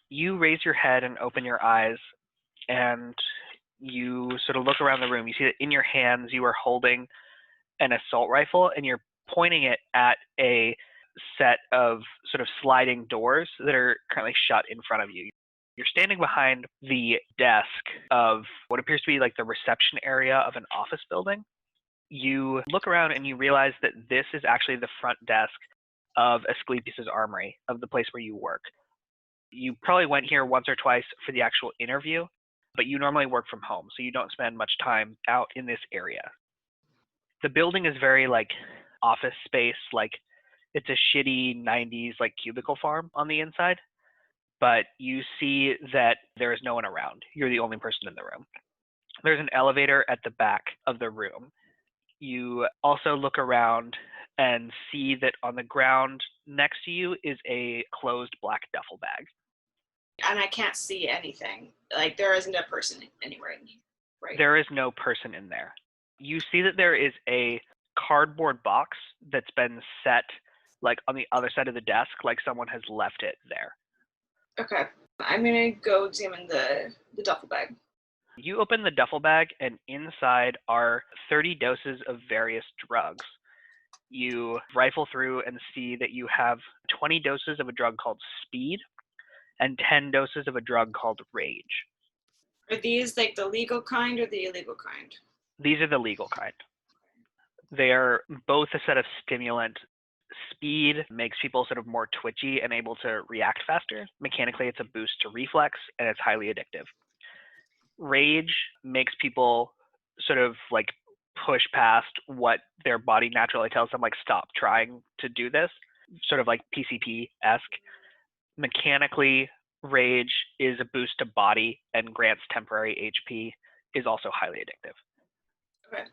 You raise your head and open your eyes, and you sort of look around the room. You see that in your hands you are holding an assault rifle, and you're pointing it at a set of sort of sliding doors that are currently shut in front of you. You're standing behind the desk of what appears to be like the reception area of an office building. You look around and you realize that this is actually the front desk of Asclepius's armory, of the place where you work. You probably went here once or twice for the actual interview, but you normally work from home, so you don't spend much time out in this area. The building is very like office space, like it's a shitty 90s like cubicle farm on the inside, but you see that there is no one around. You're the only person in the room. There's an elevator at the back of the room. You also look around and see that on the ground next to you is a closed black duffel bag. And I can't see anything. Like, there isn't a person anywhere in here, right? There is no person in there. You see that there is a cardboard box that's been set like on the other side of the desk, like someone has left it there. Okay. I'm going to go examine the duffel bag. You open the duffel bag, and inside are 30 doses of various drugs. You rifle through and see that you have 20 doses of a drug called Speed and 10 doses of a drug called Rage. Are these like the legal kind or the illegal kind? These are the legal kind. They are both a set of stimulants. Speed makes people sort of more twitchy and able to react faster. Mechanically, it's a boost to reflex, and it's highly addictive. Rage makes people sort of like push past what their body naturally tells them, like stop trying to do this, sort of like PCP-esque. Mechanically, Rage is a boost to body and grants temporary HP, is also highly addictive. Okay.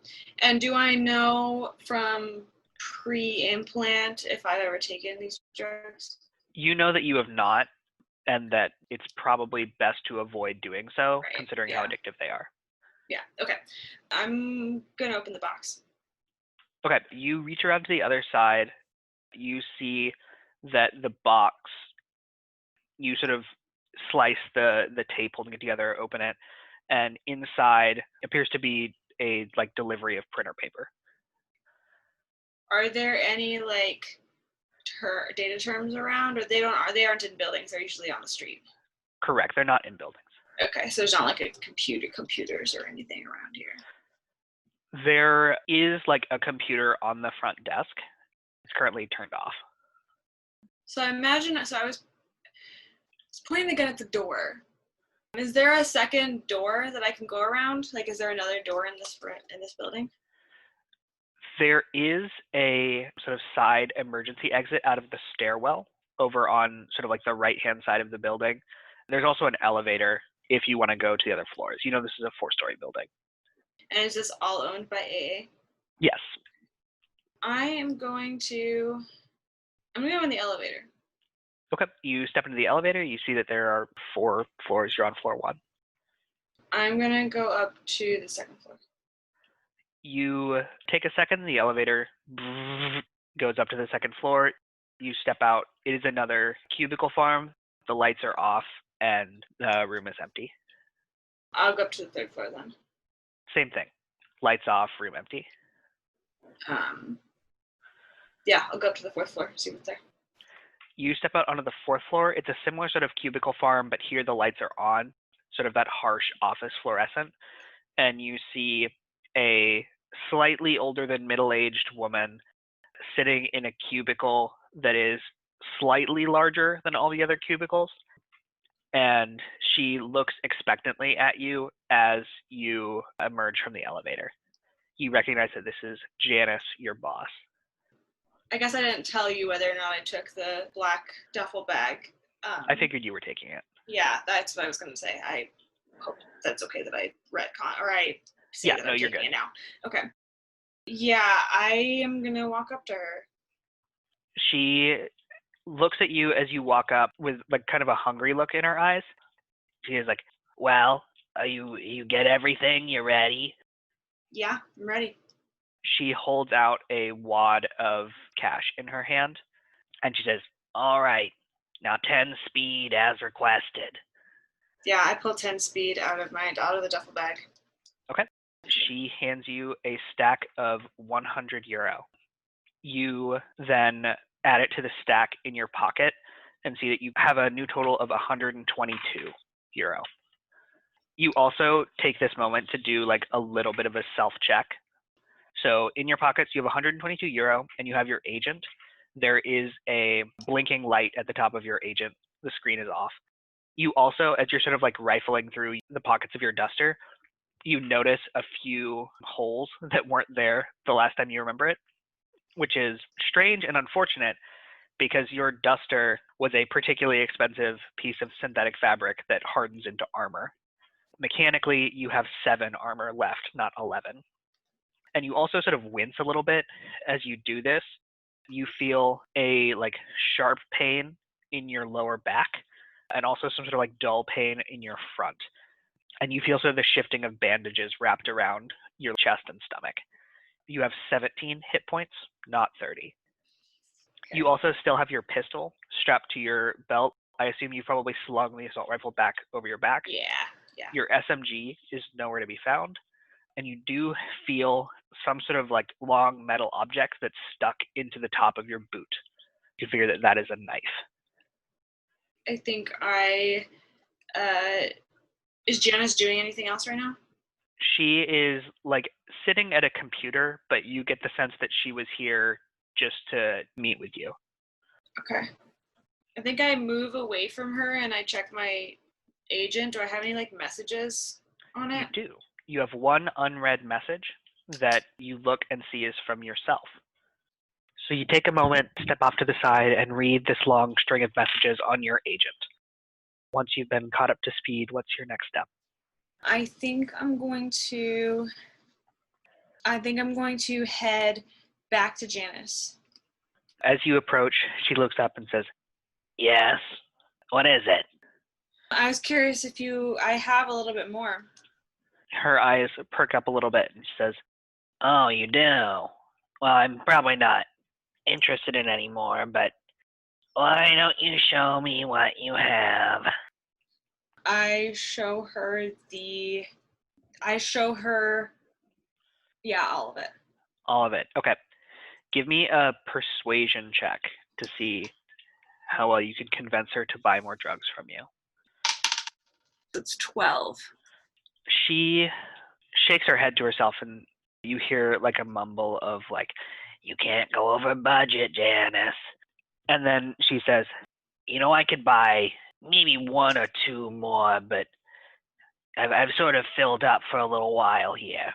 And do I know from pre-implant if I've ever taken these drugs? You know that you have not, and that it's probably best to avoid doing so, Right, considering how addictive they are. Yeah, okay. I'm going to open the box. Okay, you reach around to the other side. You see that the box, you sort of slice the tape holding it together, open it, and inside appears to be a like delivery of printer paper. Are there any like data terms around, or they aren't in buildings? They're usually on the street. Correct. They're not in buildings. Okay, so there's not like a computers or anything around here. There is like a computer on the front desk. It's currently turned off. So I was pointing the gun at the door. Is there a second door that I can go around? Like, is there another door in this building? There is a sort of side emergency exit out of the stairwell over on sort of like the right-hand side of the building. There's also an elevator if you want to go to the other floors. You know, this is a 4-story building. And is this all owned by AA? Yes. I'm going to go in the elevator. Okay. You step into the elevator. You see that there are 4 floors. You're on floor 1. I'm going to go up to the second floor. You take a second. The elevator goes up to the second floor. You step out. It is another cubicle farm. The lights are off, and the room is empty. I'll go up to the third floor then. Same thing. Lights off, room empty. Yeah, I'll go up to the 4th floor, see what's there. You step out onto the 4th floor. It's a similar sort of cubicle farm, but here the lights are on, sort of that harsh office fluorescent. And you see a slightly older than middle-aged woman sitting in a cubicle that is slightly larger than all the other cubicles. And she looks expectantly at you as you emerge from the elevator. You recognize that this is Janice, your boss. I guess I didn't tell you whether or not I took the black duffel bag. I figured you were taking it. Yeah, that's what I was going to say. I hope that's okay that I retcon, or I say that I'm you're taking good. it now. Okay. Yeah, I am going to walk up to her. She looks at you as you walk up with like kind of a hungry look in her eyes. She is like, well, you get everything? You ready? Yeah, I'm ready. She holds out a wad of cash in her hand, and she says, all right, Now 10 speed as requested. Yeah, I pull 10 speed out of the duffel bag. Okay. She hands you a stack of 100 euro. You then add it to the stack in your pocket and see that you have a new total of 122 euro. You also take this moment to do like a little bit of a self-check. So in your pockets, you have 122 euro and you have your agent. There is a blinking light at the top of your agent. The screen is off. You also, as you're sort of like rifling through the pockets of your duster, you notice a few holes that weren't there the last time you remember it, which is strange and unfortunate because your duster was a particularly expensive piece of synthetic fabric that hardens into armor. Mechanically, you have 7 armor left, not 11. And you also sort of wince a little bit as you do this. You feel a like sharp pain in your lower back and also some sort of like dull pain in your front. And you feel sort of the shifting of bandages wrapped around your chest and stomach. You have 17 hit points, not 30. Okay. You also still have your pistol strapped to your belt. I assume you probably slung the assault rifle back over your back. Yeah. Your SMG is nowhere to be found. And you do feel some sort of like long metal object that's stuck into the top of your boot. You figure that that is a knife. I think is Janice doing anything else right now? She is like sitting at a computer, but you get the sense that she was here just to meet with you. Okay. I think I move away from her and I check my agent. Do I have any like messages on it? You do. You have one unread message that you look and see is from yourself. So you take a moment, step off to the side, and read this long string of messages on your agent. Once you've been caught up to speed, what's your next step? I think I'm going to head back to Janice. As you approach, she looks up and says, "Yes, what is it?" I was curious if I have a little bit more. Her eyes perk up a little bit and she says, "Oh, you do? Well, I'm probably not interested in any more, but why don't you show me what you have?" I show her, yeah, all of it. All of it. Okay. Give me a persuasion check to see how well you can convince her to buy more drugs from you. It's 12. She shakes her head to herself and you hear like a mumble of like, "You can't go over budget, Janice." And then she says, "I could buy maybe 1 or 2 more, but I've sort of filled up for a little while here."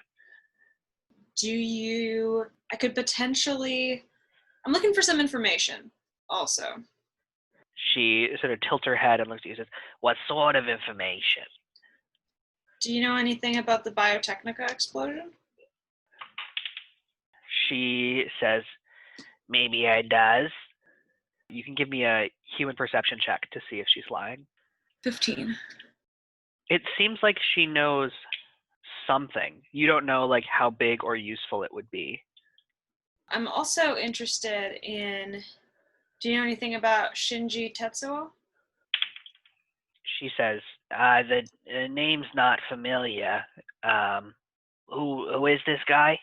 I'm looking for some information also. She sort of tilts her head and looks at you and says, "What sort of information?" Do you know anything about the Biotechnica explosion? She says, "Maybe I does." You can give me a human perception check to see if she's lying. 15. It seems like she knows something. You don't know like how big or useful it would be. I'm also interested in, do you know anything about Shinji Tetsuo? She says, the name's not familiar. Who is this guy?"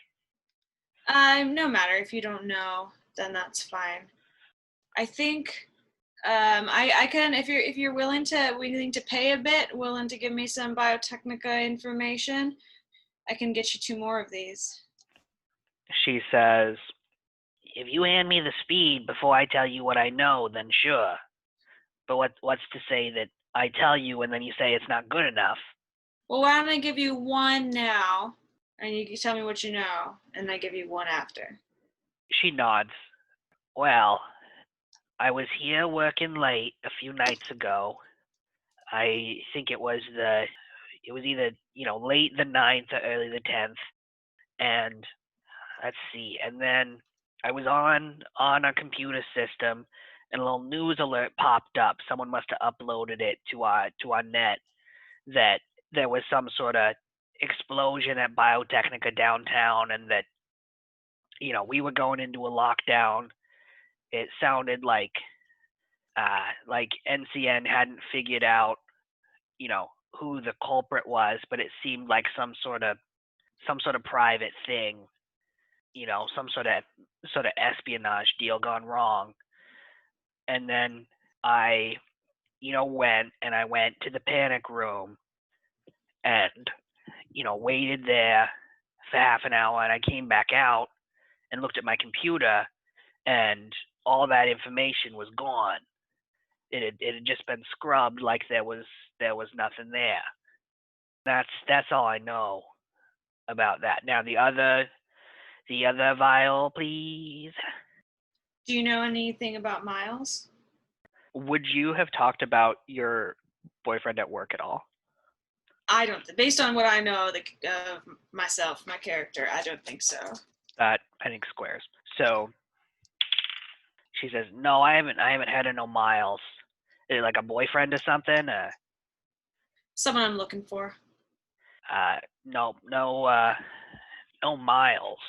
No matter. If you don't know, then that's fine. I think I can, if you're willing to pay a bit, willing to give me some Biotechnica information, I can get you 2 more of these. She says, "If you hand me the speed before I tell you what I know, then sure. But what's to say that I tell you and then you say it's not good enough?" Well, why don't I give you 1 now, and you can tell me what you know, and I give you 1 after. She nods. "Well, I was here working late a few nights ago. I think it was either, late the 9th or early the 10th. And let's see. And then I was on a computer system and a little news alert popped up. Someone must have uploaded it to our net that there was some sort of explosion at Biotechnica downtown and that, we were going into a lockdown. It sounded like like NCN hadn't figured out, who the culprit was, but it seemed like some sort of private thing, some sort of espionage deal gone wrong. And then I, went to the panic room and, waited there for half an hour, and I came back out and looked at my computer, and all that information was gone. It had just been scrubbed like there was nothing there. That's all I know about that. Now the other vial, please. Do you know anything about Miles? Would you have talked about your boyfriend at work at all? I don't. Based on what I know of myself, my character, I don't think so. That I think squares. So she says, "No, I haven't had no Miles. Is it like a boyfriend or something? Someone I'm looking for. No, no Miles."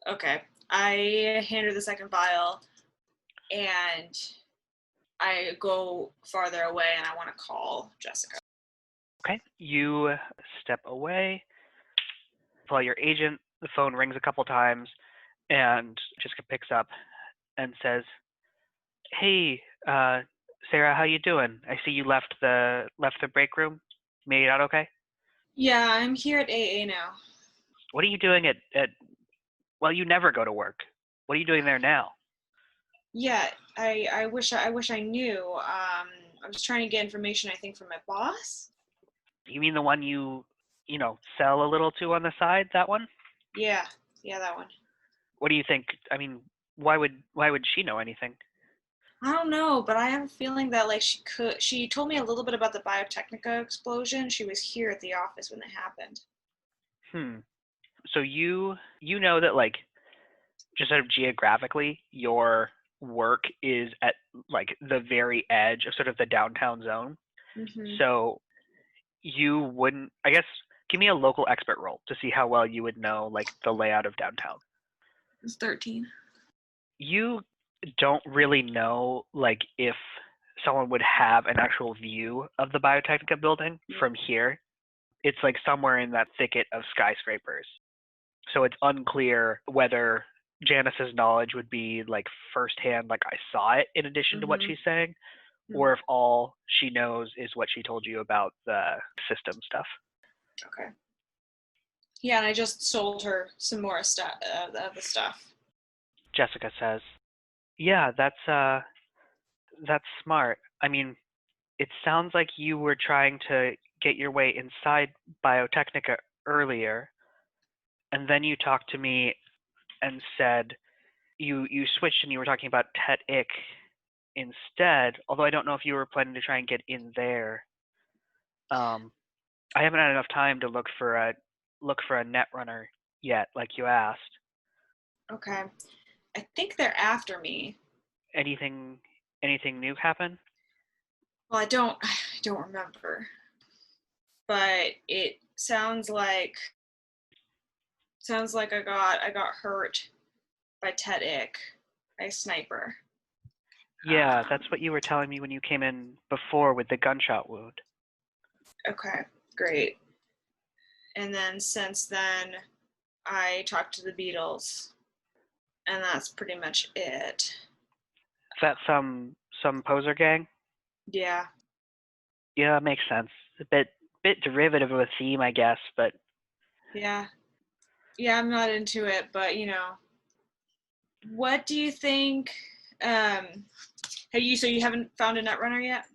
Okay. I hand her the second vial, and I go farther away, and I want to call Jessica. Okay. You step away. While your agent, the phone rings a couple times, and Jessica picks up and says, "Hey, Sarah, how you doing? I see you left the break room. Made it out okay?" Yeah, I'm here at AA now. What are you doing at well, you never go to work. What are you doing there now? Yeah, I wish I knew. I was trying to get information, I think, from my boss. You mean the one you sell a little to on the side, that one? Yeah, that one. What do you think? I mean, why would she know anything? I don't know, but I have a feeling that she told me a little bit about the Biotechnica explosion. She was here at the office when it happened. So you know that, like, just sort of geographically, your work is at like the very edge of sort of the downtown zone. Mm-hmm. So you wouldn't, I guess, give me a local expert roll to see how well you would know like the layout of downtown. It's 13. You don't really know like if someone would have an actual view of the Biotechnica building from here. It's like somewhere in that thicket of skyscrapers. So it's unclear whether Janice's knowledge would be like firsthand, like I saw it in addition to what she's saying, or if all she knows is what she told you about the system stuff. Okay. Yeah, and I just sold her some more stuff of the stuff. Jessica says, "Yeah, that's smart. I mean, it sounds like you were trying to get your way inside Biotechnica earlier, and then you talked to me and said you switched and you were talking about Tet-Ik instead, although I don't know if you were planning to try and get in there. I haven't had enough time to look for a net runner yet, like you asked." Okay. I think they're after me. Anything new happen? Well, I don't remember. But it sounds like I got hurt by Tet-Ik, a sniper. Yeah, that's what you were telling me when you came in before with the gunshot wound. Okay, great. And then since then, I talked to the Beatles, and that's pretty much it. Is that some poser gang? Yeah. Yeah, it makes sense. A bit derivative of a theme, I guess, but Yeah, I'm not into it, but what do you think? So you haven't found a netrunner yet?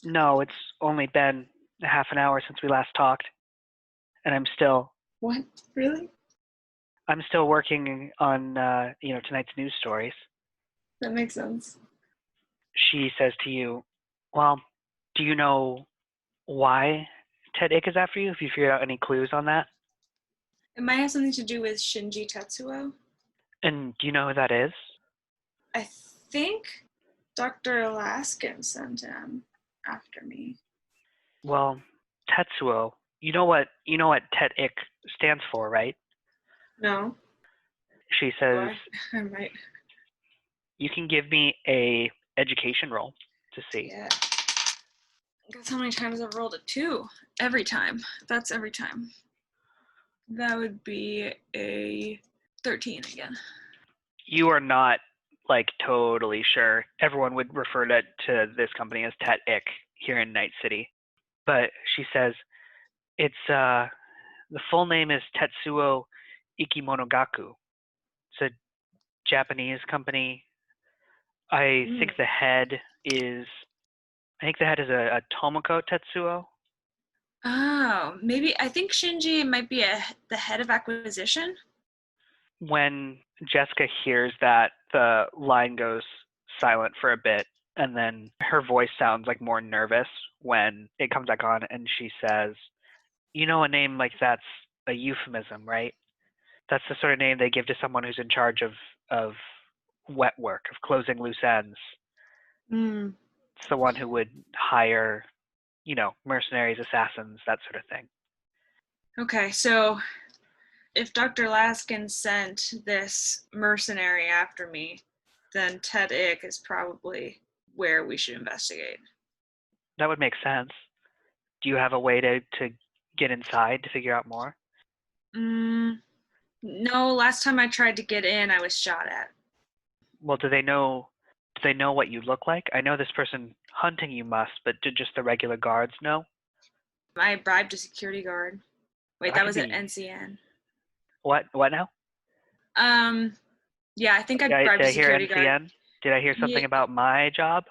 no, it's only been a half an hour since we last talked, and I'm still What? Really? I'm still working on tonight's news stories. That makes sense. She says to you, "Well, do you know why Tet-Ik is after you? Have you figured out any clues on that? It might have something to do with Shinji Tetsuo. And do you know who that is?" I think Dr. Alaskan sent him after me. Well, Tetsuo, you know what Tet-Ik stands for, right? No. She says, I might. "You can give me a education roll to see. Yeah. Guess how many times I've rolled a 2? Every time. That's every time. That would be a 13 again. You are not like totally sure. Everyone would refer to this company as Tet-Ik here in Night City. But she says it's the full name is Tetsuo Ikimonogaku. It's a Japanese company. I think the head is a Tomoko Tetsuo. Oh, maybe I think Shinji might be the head of acquisition. When Jessica hears that, the line goes silent for a bit, and then her voice sounds like more nervous when it comes back on, and she says, "You know, a name like that's a euphemism, right? That's the sort of name they give to someone who's in charge of wet work, of closing loose ends. It's the one who would hire, mercenaries, assassins, that sort of thing." Okay, so if Dr. Laskin sent this mercenary after me, then Tet-Ik is probably where we should investigate. That would make sense. Do you have a way to get inside to figure out more? No, last time I tried to get in, I was shot at. Well, do they know what you look like? I know this person hunting you must, but did just the regular guards know? I bribed a security guard. Wait, that was at NCN. What now? Yeah, I think I bribed a security guard. Did I hear something about my job?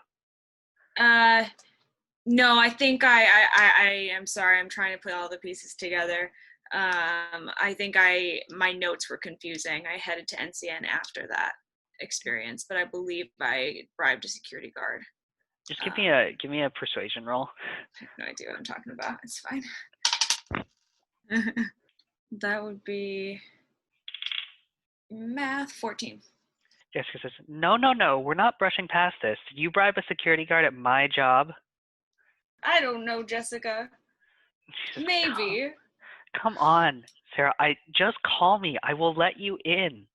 No, I think I am sorry. I'm trying to put all the pieces together. I think my notes were confusing. I headed to NCN after that experience, but I believe I bribed a security guard. Just give me a persuasion roll. I have no idea what I'm talking about. It's fine. That would be math 14. Jessica says, No, we're not brushing past this. Did you bribe a security guard at my job? I don't know, Jessica. Says, maybe. Come on, Sarah. Just call me. I will let you in.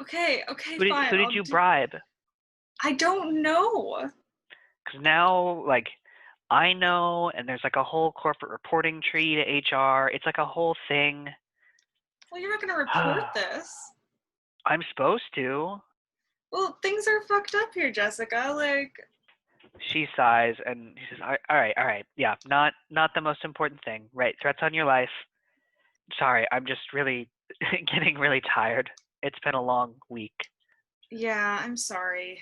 Okay, fine. Who did you bribe? I don't know. Because now, I know, and there's a whole corporate reporting tree to HR. It's a whole thing. Well, you're not going to report this. I'm supposed to. Well, things are fucked up here, Jessica. She sighs and she says, all right. Yeah, not the most important thing. Right, threats on your life. Sorry, I'm just really getting really tired. It's been a long week. Yeah, I'm sorry.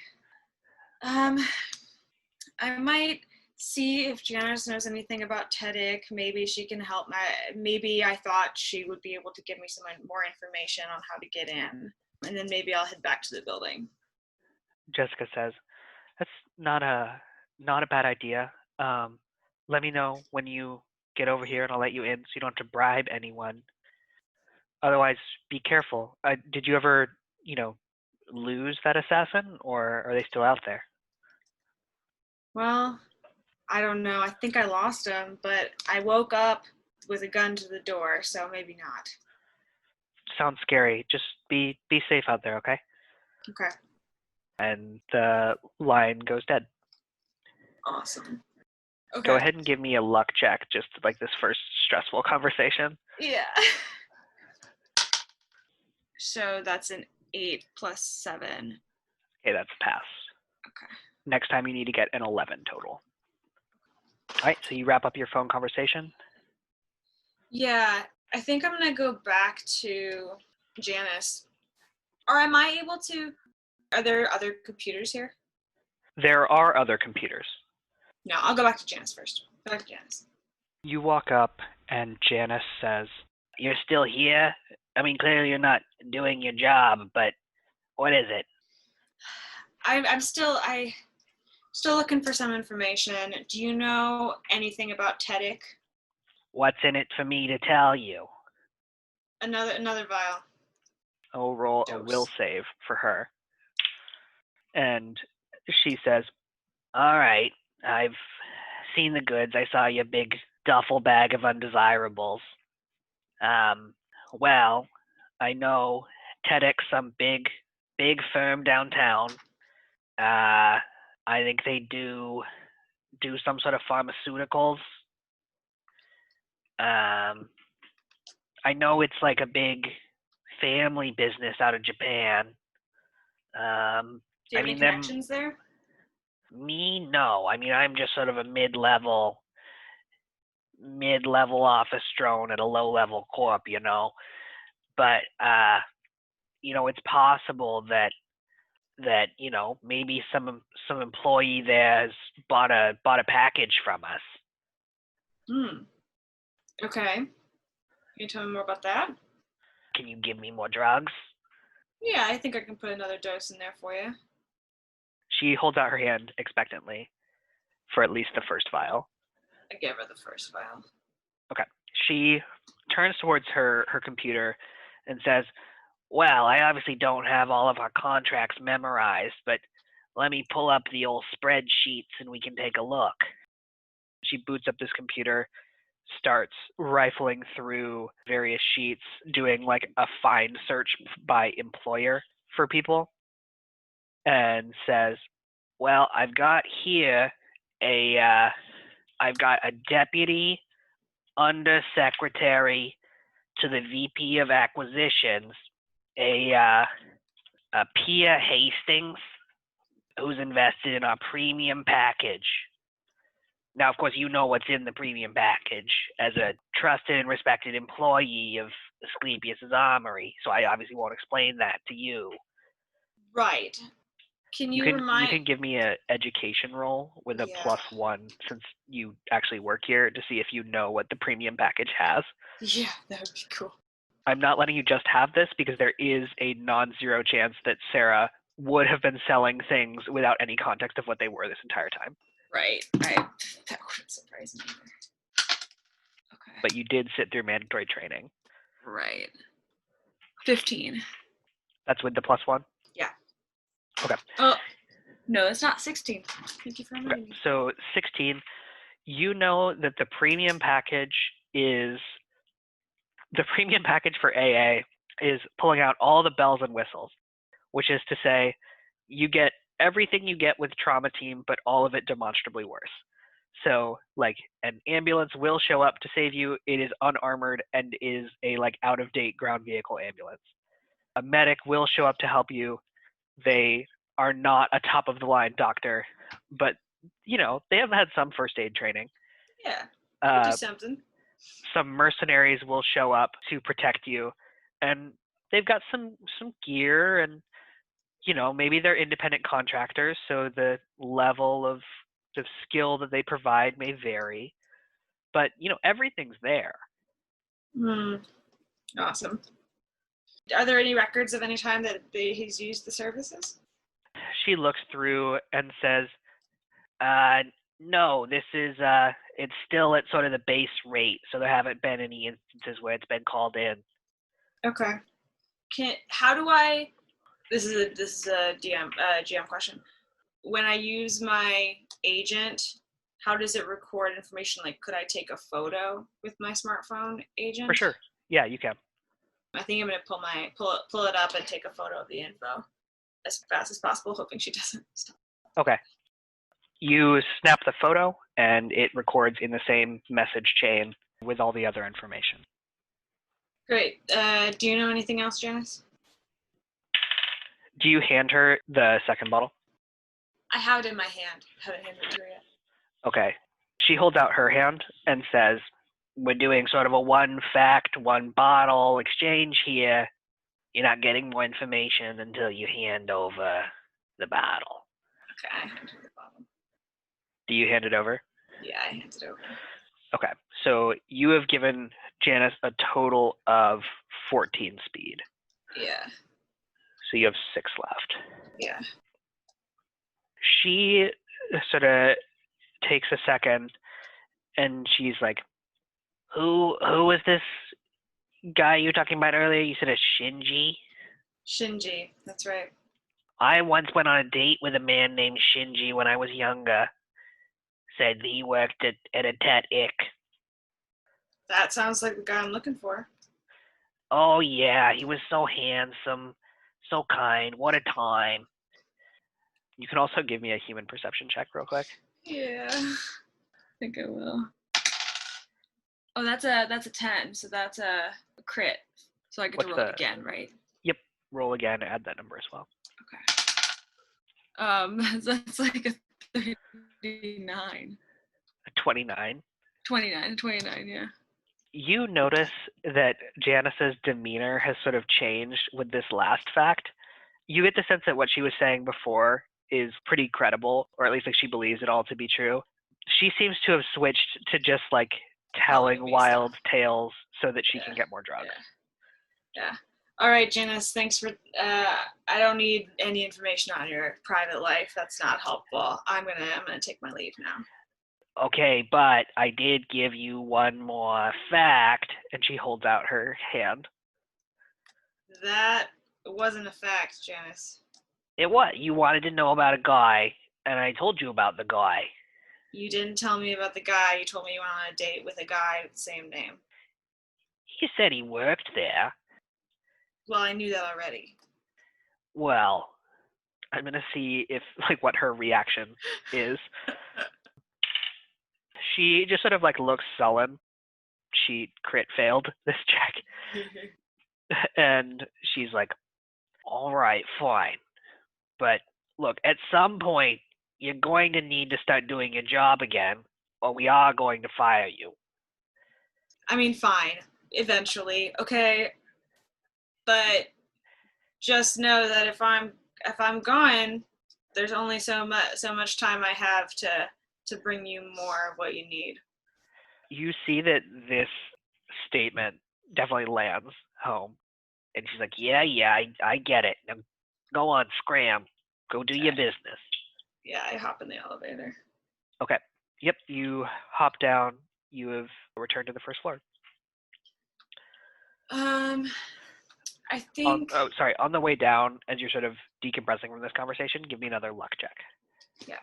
I might see if Janice knows anything about Tet-Ik. Maybe she can help. Maybe I thought she would be able to give me some more information on how to get in. And then maybe I'll head back to the building. Jessica says, that's not a bad idea. Let me know when you get over here and I'll let you in so you don't have to bribe anyone. Otherwise, be careful. Did you ever, lose that assassin, or are they still out there? Well, I don't know. I think I lost him, but I woke up with a gun to the door, so maybe not. Sounds scary. Just be safe out there, okay? Okay. And the line goes dead. Awesome. Okay. Go ahead and give me a luck check, just this first stressful conversation. Yeah. So that's an 8 plus 7. Okay, that's a pass. Okay. Next time you need to get an 11 total. All right, so you wrap up your phone conversation? Yeah, I think I'm going to go back to Janice. Or am I able to... Are there other computers here? There are other computers. No, I'll go back to Janice first. Go back to Janice. You walk up, and Janice says, "You're still here? I mean, clearly you're not doing your job, but what is it?" I'm still looking for some information. Do you know anything about Tet-Ik? What's in it for me to tell you? Another vial. I'll roll a will save for her. And she says, "All right, I've seen the goods. I saw your big duffel bag of undesirables. Well, I know Tet-Ik, some big firm downtown. I think they do some sort of pharmaceuticals. I know it's like a big family business out of Japan. Do you have any connections there? Me, no. I mean, I'm just sort of a mid-level office drone at a low-level corp, you know. But it's possible that maybe some employee there has bought a package from us. Okay. Can you tell me more about that? Can you give me more drugs? Yeah, I think I can put another dose in there for you. She holds out her hand expectantly for at least the first vial. I give her the first vial. Okay. She turns towards her computer and says, well, I obviously don't have all of our contracts memorized, but let me pull up the old spreadsheets and we can take a look. She boots up this computer, starts rifling through various sheets, doing like a find search by employer for people, and says, well, I've got here I've got a deputy undersecretary to the VP of acquisitions, a Pia Hastings, who's invested in our premium package. Now, of course, you know what's in the premium package as a trusted and respected employee of Asclepius's Armory, so I obviously won't explain that to you. Right. You can give me an education roll with a +1 since you actually work here to see if you know what the premium package has. Yeah, that would be cool. I'm not letting you just have this because there is a non-zero chance that Sarah would have been selling things without any context of what they were this entire time. Right. That wouldn't surprise me either. Okay. But you did sit through mandatory training. Right. 15. That's with the +1? Yeah. Okay. Oh, no, it's not 16. Thank you for reminding me. So 16, you know that the premium package for AA is pulling out all the bells and whistles, which is to say you get everything you get with Trauma Team, but all of it demonstrably worse. So, like, an ambulance will show up to save you. It is unarmored and is a, like, out-of-date ground vehicle ambulance. A medic will show up to help you. They are not a top-of-the-line doctor, but, they have had some first aid training. Yeah, do something. Some mercenaries will show up to protect you, and they've got some gear, and maybe they're independent contractors, so the level of the skill that they provide may vary, but everything's there. Awesome. Are there any records of any time that he's used the services? She looks through and says, no, this is it's still at sort of the base rate, so there haven't been any instances where it's been called in. Okay. This is a GM question. When I use my agent, how does it record information? Like, could I take a photo with my smartphone agent? For sure. Yeah, you can. I think I'm gonna pull it up and take a photo of the info as fast as possible, hoping she doesn't stop. Okay. You snap the photo, and it records in the same message chain with all the other information. Great. Do you know anything else, Janice? Do you hand her the second bottle? I have it in my hand. I haven't handed it to her yet. Okay. She holds out her hand and says, we're doing sort of a one fact, one bottle exchange here. You're not getting more information until you hand over the bottle. Okay, I hand her the bottle. Do you hand it over? Yeah, I hand it over. Okay. So you have given Janice a total of 14 speed. Yeah. So you have 6 left. Yeah. She sort of takes a second and she's like, Who was this guy you were talking about earlier? You said a Shinji? Shinji, that's right. I once went on a date with a man named Shinji when I was younger. Said he worked at a Tet-Ik. That sounds like the guy I'm looking for. Oh yeah, he was so handsome, so kind. What a time. You can also give me a human perception check real quick. Yeah, I think I will. Oh, that's a 10, so that's a crit. So I get to roll it again, right? Yep. Roll again. Add that number as well. Okay. That's like a 39. A 29. 29, yeah. You notice that Janice's demeanor has sort of changed with this last fact. You get the sense that what she was saying before is pretty credible, or at least like she believes it all to be true. She seems to have switched to just like telling wild tales so that she can get more drugs. Yeah. All right, Janice, thanks for, I don't need any information on your private life. That's not helpful. I'm gonna take my leave now. Okay, but I did give you one more fact, and she holds out her hand. That wasn't a fact, Janice. It was. You wanted to know about a guy, and I told you about the guy. You didn't tell me about the guy. You told me you went on a date with a guy with the same name. He said he worked there. Well, I knew that already. Well, I'm gonna see if like what her reaction is. She just sort of like looks sullen. She crit failed this check. And she's like, all right, fine. But look, at some point, you're going to need to start doing your job again, or we are going to fire you. I mean, fine, eventually, okay? But just know that if I'm gone, there's only so much time I have to bring you more of what you need. You see that this statement definitely lands home. And she's like, yeah, I get it. Now go on, scram. Go do your business. Yeah, I hop in the elevator. Okay. Yep, you hop down. You have returned to the first floor. I think... On the way down, as you're sort of decompressing from this conversation, give me another luck check. Yeah.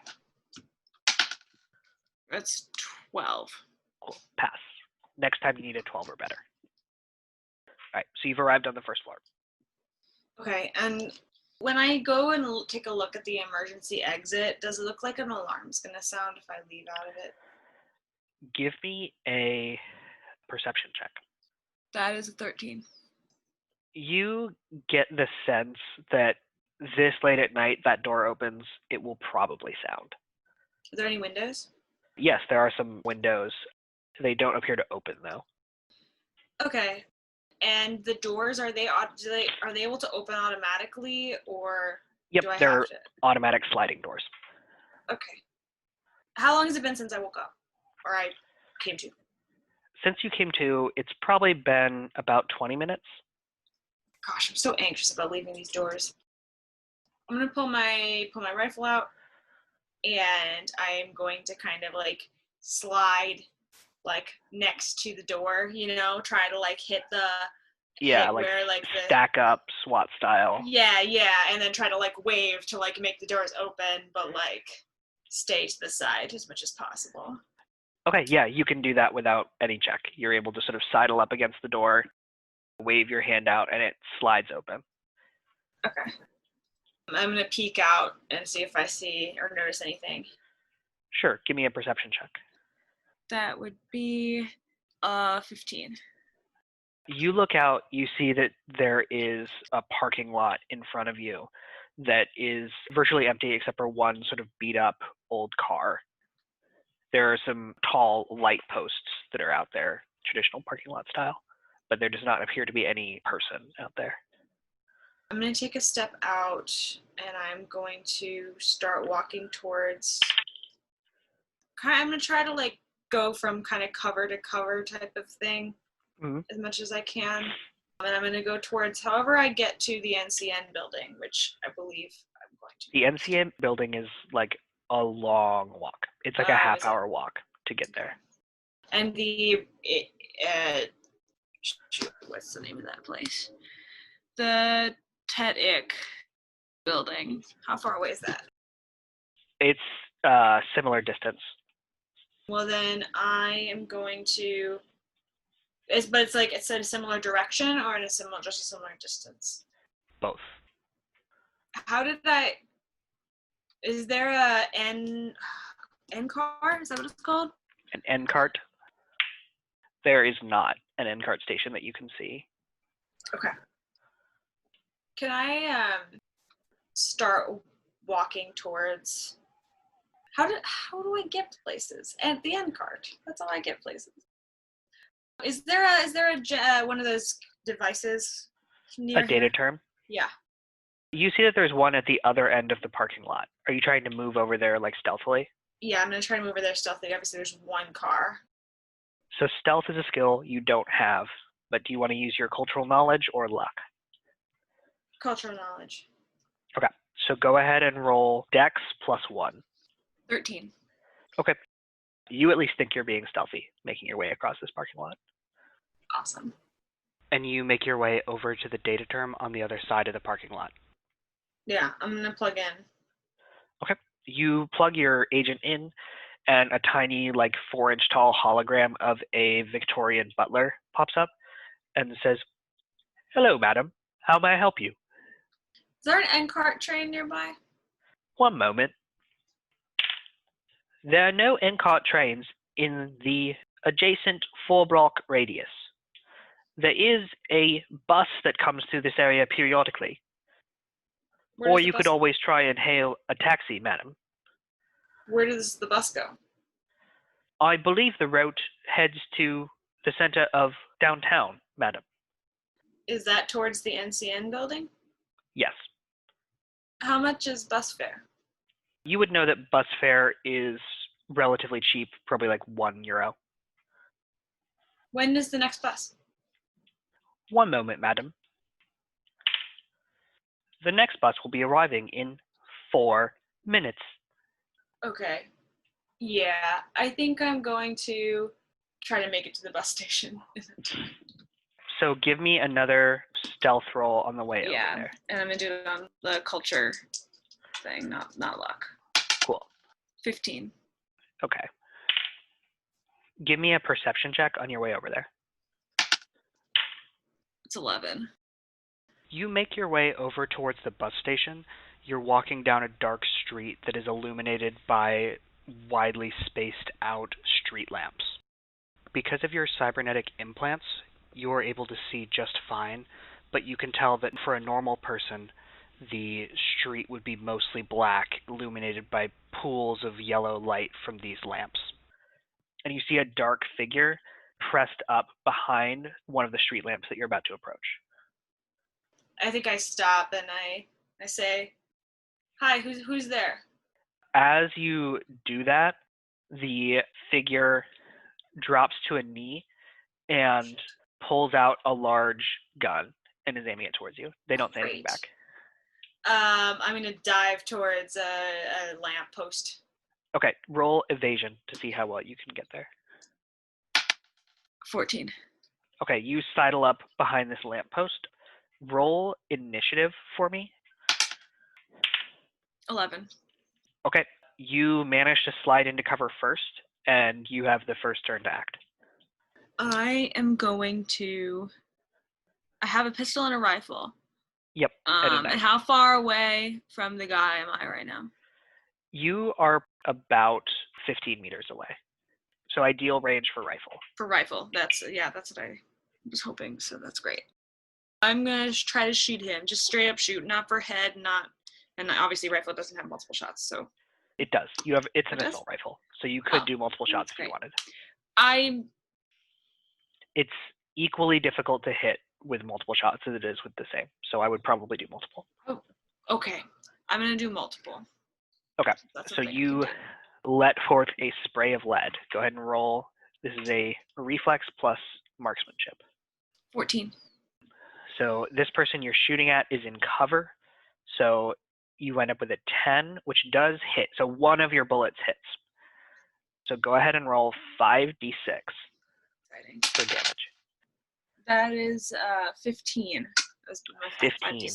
That's 12. Cool. Pass. Next time you need a 12 or better. All right, so you've arrived on the first floor. Okay, and when I go and take a look at the emergency exit, does it look like an alarm's going to sound if I leave out of it? Give me a perception check. That is a 13. You get the sense that this late at night, that door opens, it will probably sound. Are there any windows? Yes, there are some windows. They don't appear to open, though. Okay. And the doors, are they able to open automatically, or Yep, do I they're have to? automatic sliding doors. Okay. How long has it been since I woke up, or I came to? Since you came to, it's probably been about 20 minutes. Gosh, I'm so anxious about leaving these doors. I'm gonna pull my rifle out, and I'm going to kind of like slide like next to the door, try to like hit where like the stack up SWAT style. Yeah, and then try to like wave to like make the doors open, but like stay to the side as much as possible. Okay, yeah, you can do that without any check. You're able to sort of sidle up against the door, wave your hand out, and it slides open. Okay. I'm going to peek out and see if I see or notice anything. Sure, give me a perception check. That would be 15. You look out, you see that there is a parking lot in front of you that is virtually empty except for one sort of beat up old car. There are some tall light posts that are out there, traditional parking lot style, but there does not appear to be any person out there. I'm going to take a step out, and I'm going to start walking towards... I'm going to try to like go from kind of cover to cover type of thing as much as I can. And I'm going to go towards however I get to the NCN building, which I believe I'm going to. The NCN building is like a long walk. It's like a half-hour walk to get there. And what's the name of that place? The Tet-Ik building. How far away is that? It's similar distance. Well, then I am going to... But it's in a similar direction or in just a similar distance? Both. How did I... Is there a N car? Is that what it's called? An end cart? There is not an end cart station that you can see. Okay. Can I start walking towards? How do I get places? At the end cart. That's how I get places. Is there a one of those devices near A data here? term? Yeah. You see that there's one at the other end of the parking lot. Are you trying to move over there like stealthily? Yeah, I'm gonna try to move over there stealthily. Obviously, there's one car. So stealth is a skill you don't have, but do you want to use your cultural knowledge or luck? Cultural knowledge. Okay, so go ahead and roll Dex +1. 13. Okay, you at least think you're being stealthy, making your way across this parking lot. Awesome. And you make your way over to the data term on the other side of the parking lot. Yeah, I'm gonna plug in. Okay, you plug your agent in, and a tiny, like 4-inch tall hologram of a Victorian butler pops up and says, "Hello, madam. How may I help you?" Is there an end cart train nearby? One moment. There are no in-cart trains in the adjacent 4-block radius. There is a bus that comes through this area periodically. Where Or does the you could bus- always try and hail a taxi, madam. Where does the bus go? I believe the route heads to the center of downtown, madam. Is that towards the NCN building? Yes. How much is bus fare? You would know that bus fare is relatively cheap, probably like €1. When is the next bus? One moment, madam. The next bus will be arriving in 4 minutes. Okay. Yeah, I think I'm going to try to make it to the bus station. So give me another stealth roll on the way over Yeah, there. and I'm gonna do it on the culture thing, not luck. Cool. 15. Okay. Give me a perception check on your way over there. It's 11. You make your way over towards the bus station. You're walking down a dark street that is illuminated by widely spaced out street lamps. Because of your cybernetic implants, you are able to see just fine, but you can tell that for a normal person, the street would be mostly black, illuminated by pools of yellow light from these lamps. And you see a dark figure pressed up behind one of the street lamps that you're about to approach. I think I stop and I say, "Hi, who's there?" As you do that, the figure drops to a knee and pulls out a large gun and is aiming it towards you. They don't say anything Great. back. I'm gonna dive towards a lamp post. Okay, roll evasion to see how well you can get there. 14. Okay, you sidle up behind this lamppost. Roll initiative for me. 11. Okay, you manage to slide into cover first, and you have the first turn to act. I am going to. I have a pistol and a rifle. Yep. And how far away from the guy am I right now? You are about 15 meters away. So ideal range for rifle. For rifle, that's what I was hoping. So that's great. I'm gonna try to shoot him, just straight up shoot, not for head, and obviously rifle doesn't have multiple shots, so. It does. It's an assault rifle, so you could do multiple shots if you wanted. It's equally difficult to hit with multiple shots as it is with the same, so I would probably do multiple. Oh, okay. I'm gonna do multiple. Okay, so you let forth a spray of lead. Go ahead and roll. This is a reflex plus marksmanship. 14. So this person you're shooting at is in cover, so you end up with a 10, which does hit. So one of your bullets hits. So go ahead and roll 5d6 for damage. That is 15. That's 15.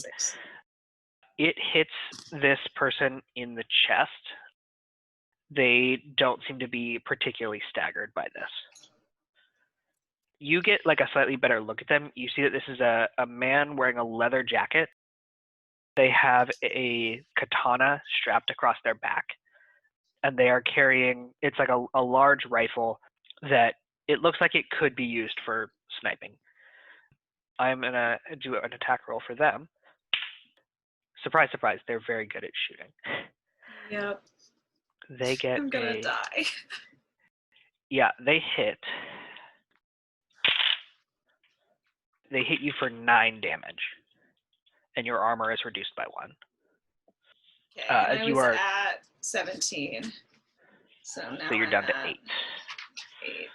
It hits this person in the chest. They don't seem to be particularly staggered by this. You get like a slightly better look at them. You see that this is a man wearing a leather jacket They have a katana strapped across their back, and they are carrying, it's like a large rifle that it looks like it could be used for sniping. I'm going to do an attack roll for them. Surprise, surprise, they're very good at shooting. Yep. They get I'm gonna die. Yeah, they hit. They hit you for 9 damage, and your armor is reduced by 1. Okay, and I you was are, at 17. So now so you're I'm down to at 8. 8.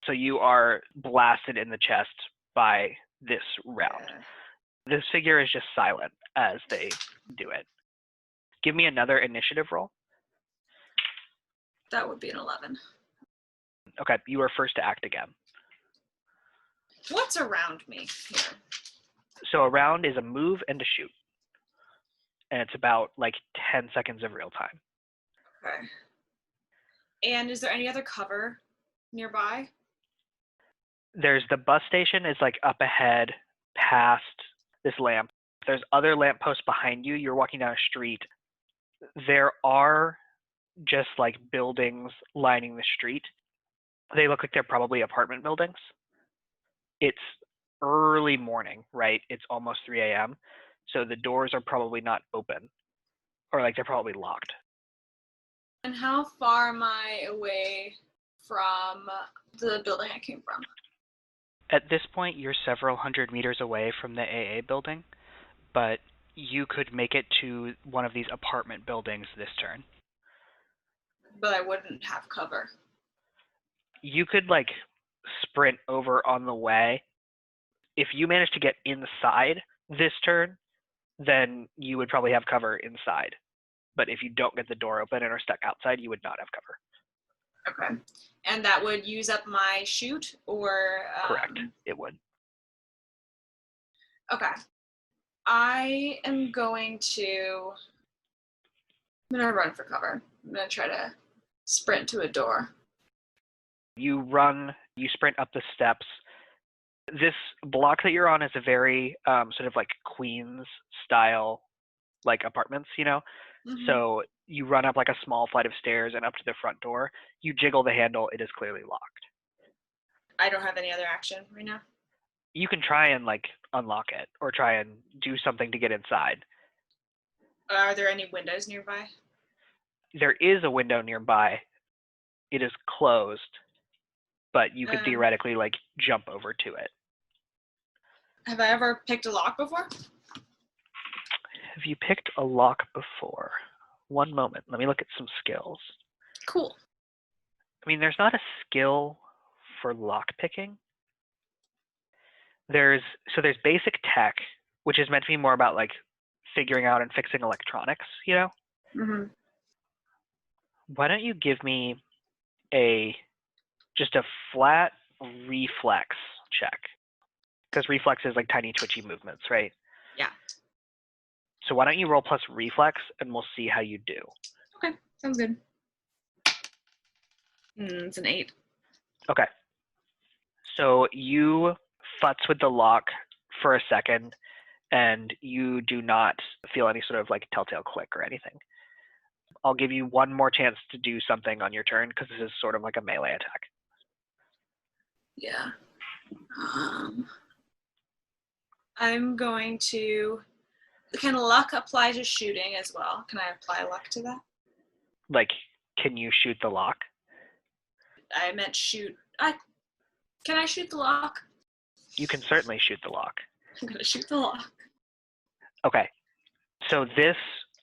So you are blasted in the chest by this round. Yeah. This figure is just silent as they do it. Give me another initiative roll. That would be an 11. Okay, you are first to act again. What's around me here? So a round is a move and a shoot. And it's about like 10 seconds of real time. Okay. And is there any other cover nearby? There's the bus station is like up ahead past this lamp. There's other lampposts behind you. You're walking down a street. There are just like buildings lining the street. They look like they're probably apartment buildings. It's early morning, right? It's almost 3 a.m. So the doors are probably not open, or like they're probably locked. And how far am I away from the building I came from? At this point, you're several hundred meters away from the AA building, but you could make it to one of these apartment buildings this turn. But I wouldn't have cover. You could like sprint over on the way. If you manage to get inside this turn, then you would probably have cover inside. But if you don't get the door open and are stuck outside, you would not have cover. Okay. And that would use up my shoot, or... Correct. It would. Okay. I am going to... I'm going to run for cover. I'm going to try to sprint to a door. You run, you sprint up the steps. This block that you're on is a very sort of like Queens style like apartments, you know? Mm-hmm. So you run up like a small flight of stairs and up to the front door. You jiggle the handle. It is clearly locked. I don't have any other action right now. You can try and like unlock it or try and do something to get inside. Are there any windows nearby? There is a window nearby. It is closed, but you could theoretically like jump over to it. Have I ever picked a lock before? Have you picked a lock before? One moment. Let me look at some skills. Cool. I mean, there's not a skill for lock picking. There's basic tech, which is meant to be more about like figuring out and fixing electronics, you know? Mm-hmm. Why don't you give me just a flat reflex check? Because reflex is like tiny twitchy movements, right? Yeah. So why don't you roll plus reflex and we'll see how you do. Okay, sounds good. It's an 8. Okay. So you futz with the lock for a second and you do not feel any sort of like telltale click or anything. I'll give you one more chance to do something on your turn because this is sort of like a melee attack. Yeah. I'm going to... Can luck apply to shooting as well? Can I apply luck to that? Like, can you shoot the lock? I meant shoot... Can I shoot the lock? You can certainly shoot the lock. I'm going to shoot the lock. Okay. So this...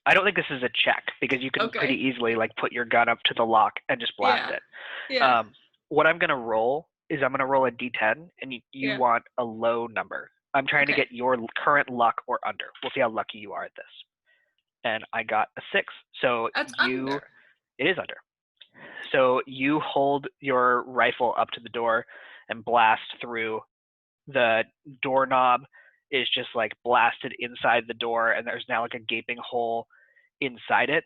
I don't think this is a check because you can pretty easily like put your gun up to the lock and just blast it. Yeah. What I'm going to roll is I'm going to roll a d10 and you want a low number. I'm trying to get your current luck or under. We'll see how lucky you are at this. And I got a 6. So That's under. It is under. So you hold your rifle up to the door and blast through. The doorknob is just like blasted inside the door and there's now like a gaping hole inside it.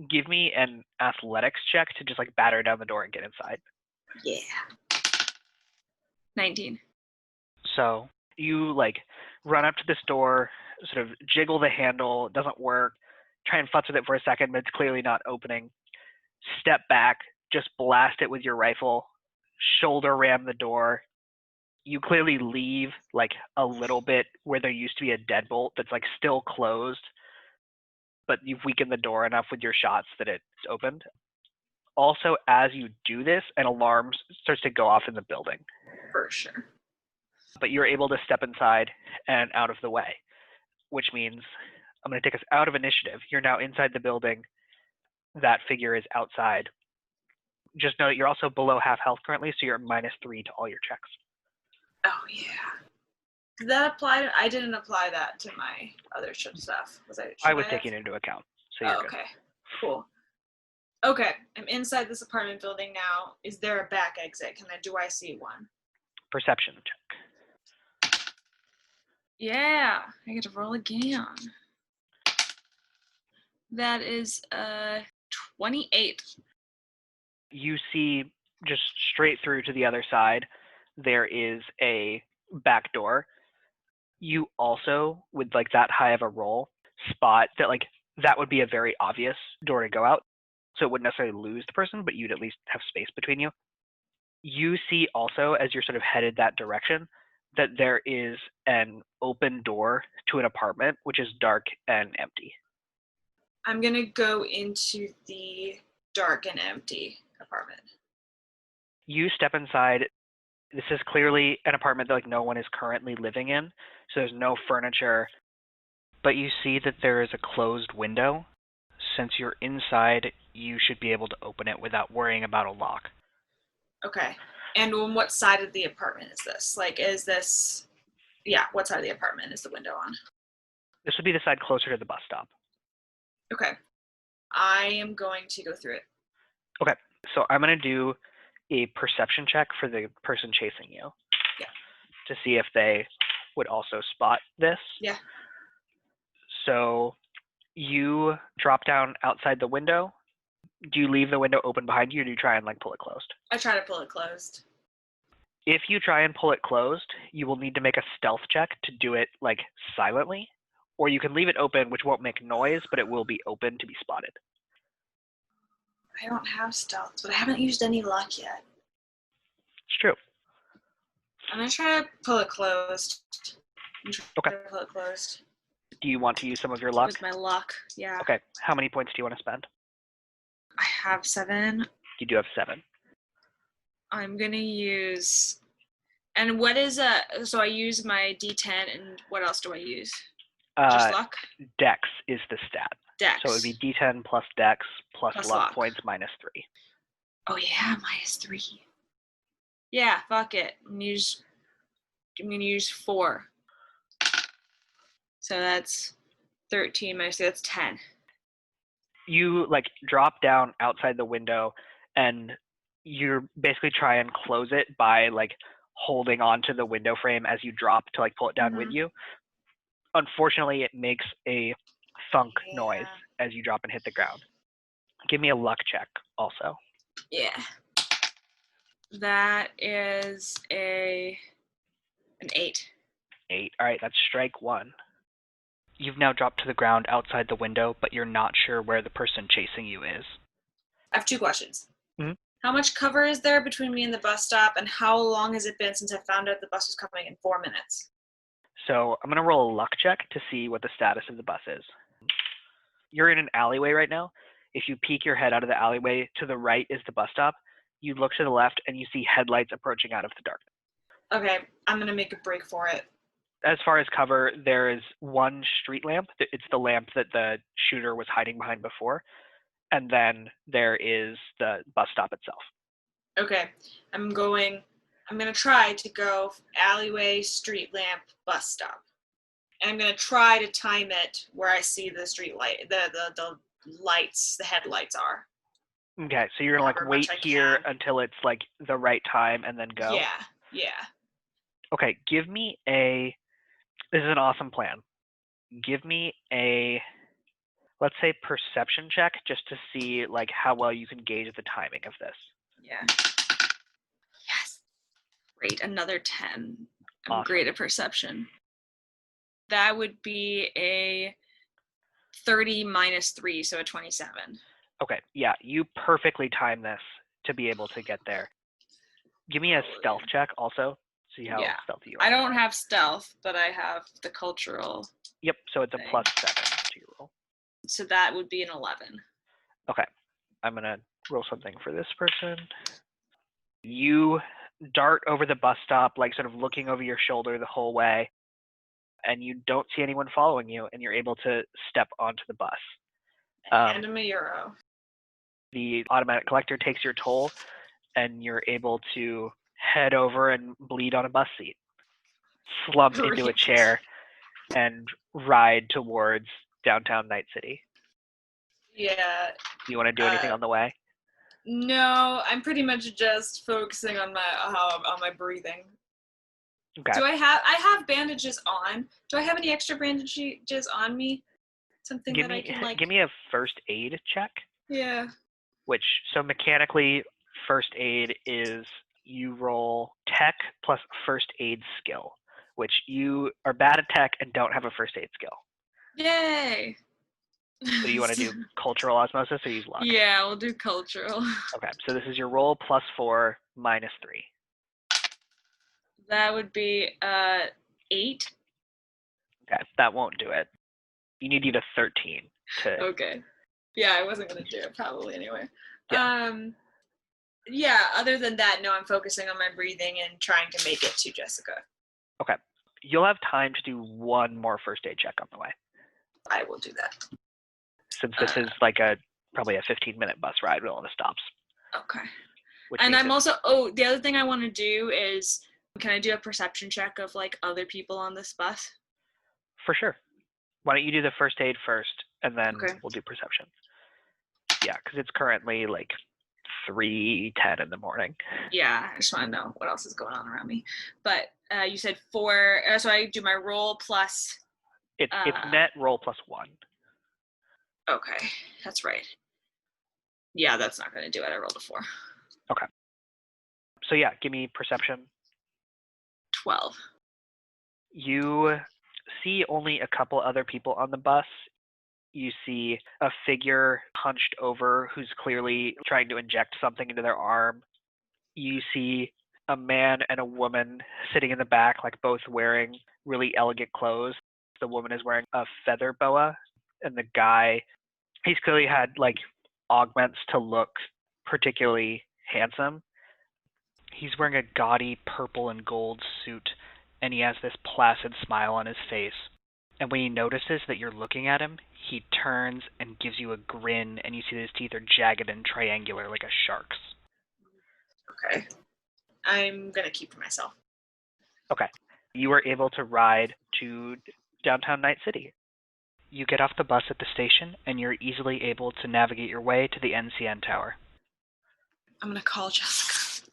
Give me an athletics check to just like batter down the door and get inside. Yeah. 19. So you like run up to this door, sort of jiggle the handle, it doesn't work, try and futz with it for a second, but it's clearly not opening. Step back, just blast it with your rifle, shoulder ram the door. You clearly leave like a little bit where there used to be a deadbolt that's like still closed, but you've weakened the door enough with your shots that it's opened. Also, as you do this, an alarm starts to go off in the building. For sure. But you're able to step inside and out of the way, which means I'm going to take us out of initiative. You're now inside the building. That figure is outside. Just know that you're also below half health currently, so you're -3 to all your checks. Oh, yeah. Did that apply? I didn't apply that to my other ship stuff. I was taking it into account, so you're good. Okay, cool. Okay, I'm inside this apartment building now. Is there a back exit? Do I see one? Perception check. Yeah, I get to roll again. That is 28. You see just straight through to the other side, there is a back door. You also, with like that high of a roll, spot that like that would be a very obvious door to go out. So it wouldn't necessarily lose the person, but you'd at least have space between you. You see also, as you're sort of headed that direction, that there is an open door to an apartment, which is dark and empty. I'm going to go into the dark and empty apartment. You step inside. This is clearly an apartment that like no one is currently living in, so there's no furniture. But you see that there is a closed window. Since you're inside, you should be able to open it without worrying about a lock. Okay. And on what side of the apartment is this? Like, is this... Yeah, what side of the apartment is the window on? This would be the side closer to the bus stop. Okay. I am going to go through it. Okay. So I'm going to do a perception check for the person chasing you. Yeah. To see if they would also spot this. Yeah. So you drop down outside the window. Do you leave the window open behind you, or do you try and like pull it closed? I try to pull it closed. If you try and pull it closed, you will need to make a stealth check to do it like silently, or you can leave it open, which won't make noise, but it will be open to be spotted. I don't have stealth, but I haven't used any luck yet. It's true. I'm gonna try to pull it closed. Okay. Pull it closed. Do you want to use some of your luck? With my luck, yeah. Okay. How many points do you want to spend? I have 7. You do have 7. I'm gonna use, and what is so I use my D10, and what else do I use? Just luck? Dex is the stat. Dex. So it would be D10 plus Dex plus luck points -3. Oh yeah, -3. Yeah, fuck it. I'm gonna use 4. So that's 13 minus 2, that's 10. You like drop down outside the window and you're basically try and close it by like holding onto the window frame as you drop to like pull it down with you. Unfortunately, it makes a thunk noise as you drop and hit the ground. Give me a luck check also. Yeah. That is an 8. 8. All right, that's strike 1. You've now dropped to the ground outside the window, but you're not sure where the person chasing you is. I have 2 questions. Mm-hmm. How much cover is there between me and the bus stop, and how long has it been since I found out the bus was coming in 4 minutes? So I'm going to roll a luck check to see what the status of the bus is. You're in an alleyway right now. If you peek your head out of the alleyway, to the right is the bus stop. You look to the left and you see headlights approaching out of the darkness. Okay, I'm going to make a break for it. As far as cover, there is one street lamp. It's the lamp that the shooter was hiding behind before. And then there is the bus stop itself. Okay, I'm going to try to go alleyway, street lamp, bus stop. And I'm going to try to time it where I see the street light, the lights, the headlights are. Okay, so you're going to like wait here until it's like the right time and then go? Yeah. Okay, give me this is an awesome plan. Give me let's say perception check just to see like how well you can gauge the timing of this. Yeah. Yes. Great, another 10. I'm Awesome. great at perception. That would be a 30 minus 3, so a 27. Okay, yeah, you perfectly time this to be able to get there. Give me a stealth check also. See how stealthy you are. I don't have stealth, but I have the cultural. Yep, so it's a thing. +7 to your roll. So that would be an 11. Okay, I'm going to roll something for this person. You dart over the bus stop, like sort of looking over your shoulder the whole way, and you don't see anyone following you, and you're able to step onto the bus. Hand him a euro. The automatic collector takes your toll, and you're able to head over and bleed on a bus seat, slump into a chair, and ride towards downtown Night City. Yeah. Do you want to do anything on the way? No, I'm pretty much just focusing on my breathing. Okay. I have bandages on. Do I have any extra bandages on me? Something that I can like. Give me a first aid check. Yeah. So mechanically, first aid is you roll tech plus first aid skill, which you are bad at tech and don't have a first aid skill. Yay! So do you want to do cultural osmosis or use luck? Yeah, we'll do cultural. Okay, so this is your roll +4 -3. That would be 8. Okay, that won't do it. You need to get a 13 to. Okay. Yeah, I wasn't gonna do it probably anyway. Yeah. Yeah, other than that, no, I'm focusing on my breathing and trying to make it to Jessica. Okay. You'll have time to do one more first aid check on the way. I will do that. Since this is like probably a 15-minute bus ride with all the stops. Okay. And I'm also, the other thing I want to do is, can I do a perception check of like other people on this bus? For sure. Why don't you do the first aid first, and then we'll do perception. Yeah, because it's currently like 3:10 in the morning. Yeah, I just want to know what else is going on around me. But you said 4, so I do my roll plus. It's net roll +1. Okay, that's right. Yeah, that's not going to do it. I rolled a 4. Okay. So yeah, give me perception. 12. You see only a couple other people on the bus. You see a figure hunched over who's clearly trying to inject something into their arm. You see a man and a woman sitting in the back, like both wearing really elegant clothes. The woman is wearing a feather boa, and the guy, he's clearly had like augments to look particularly handsome. He's wearing a gaudy purple and gold suit, and he has this placid smile on his face. And when he notices that you're looking at him, he turns and gives you a grin, and you see that his teeth are jagged and triangular like a shark's. Okay. I'm going to keep to myself. Okay. You were able to ride to downtown Night City. You get off the bus at the station, and you're easily able to navigate your way to the NCN tower. I'm going to call Jessica.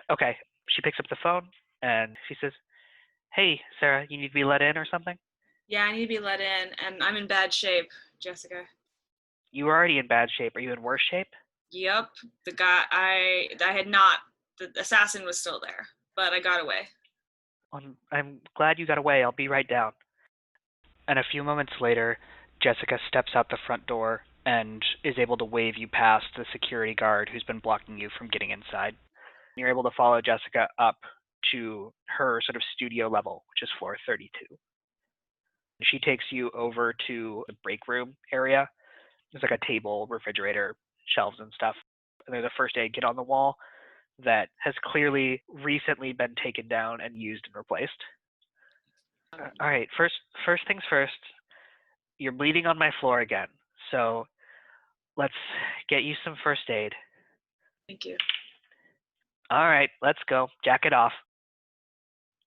Okay. She picks up the phone, and she says, "Hey, Sarah, you need to be let in or something?" Yeah, I need to be let in, and I'm in bad shape, Jessica. You were already in bad shape. Are you in worse shape? Yep. The guy, I had not, the assassin was still there, but I got away. I'm glad you got away. I'll be right down. And a few moments later, Jessica steps out the front door and is able to wave you past the security guard who's been blocking you from getting inside. You're able to follow Jessica up to her sort of studio level, which is floor 32. She takes you over to the break room area. There's like a table, refrigerator, shelves and stuff. And there's a first aid kit on the wall that has clearly recently been taken down and used and replaced. All right, first things first. You're bleeding on my floor again, so let's get you some first aid. Thank you. All right, let's go. Jack it off.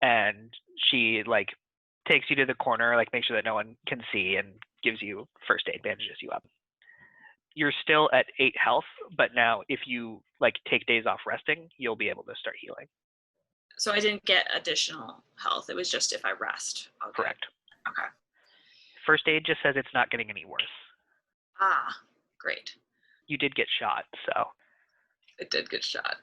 And she like takes you to the corner, like make sure that no one can see, and gives you first aid, bandages you up. You're still at 8 health, but now if you like take days off resting, you'll be able to start healing. So I didn't get additional health. It was just if I rest. Okay. Correct. Okay. First aid just says it's not getting any worse. Ah, great. You did get shot, so. It did get shot.